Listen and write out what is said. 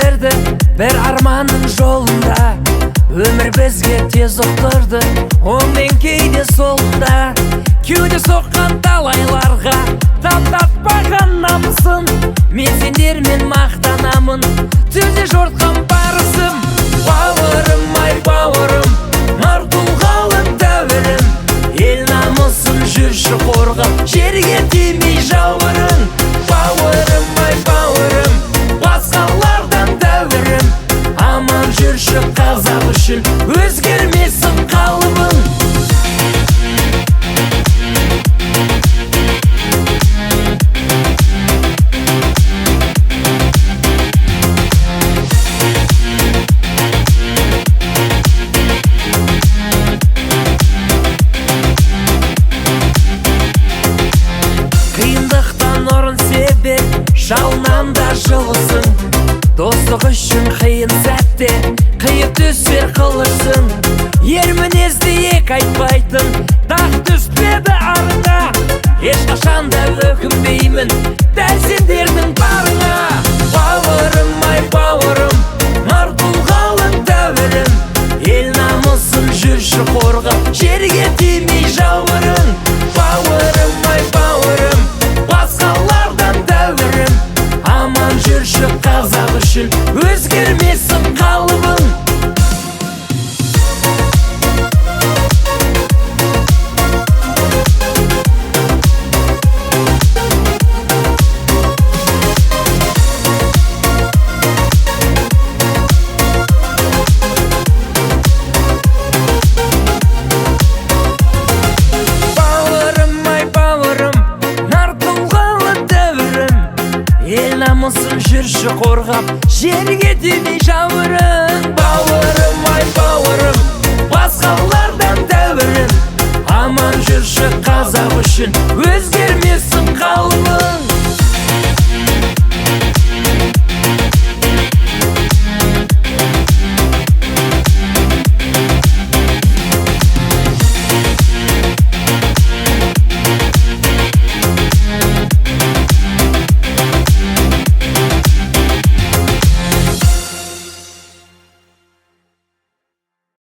берді бір арманның жолында. Өмір бізге тез ұқтырды, оң мен кейде солында. Кеуде соққан талайларға таптатпаған намысын, мен сендермен мақтанамын, түзде жортқан парызым. Бауырым, ай бауырым, нар тұлғалы дәуірім, ел намысын жүрші қорғап, жерге тимей жауырын. Бауырым, ай бауырым, басқалардан дәуірім, аман жүрші қазақ үшін, өзгермесін қалыбын. Қиындықтан орын себеп, жалынан да жылысың. Достық үшін қиын сәтте қиып түсер қылышсың. Ер мінезді ек айтпайтын, дақ түспеді арыңа. Ешқашан да өкінбеймін дәл сендердің барыңа. Бауырым, ай бауырым, нар тұлғалы дәуірім, ел намысын жүрші қорғап, жерге тимей жауырын. Бауырым, ай бауырым, басқалардан дәуірім, аман жүрші қазақ үшін, өзгермесін қалыбын. Ел намысын жүрші қорғап, жерге тимей жауырын. Бауырым, ай бауырым, басқалардан дәуірім, аман жүрші қазақ үшін, өзгермесін қалыбын.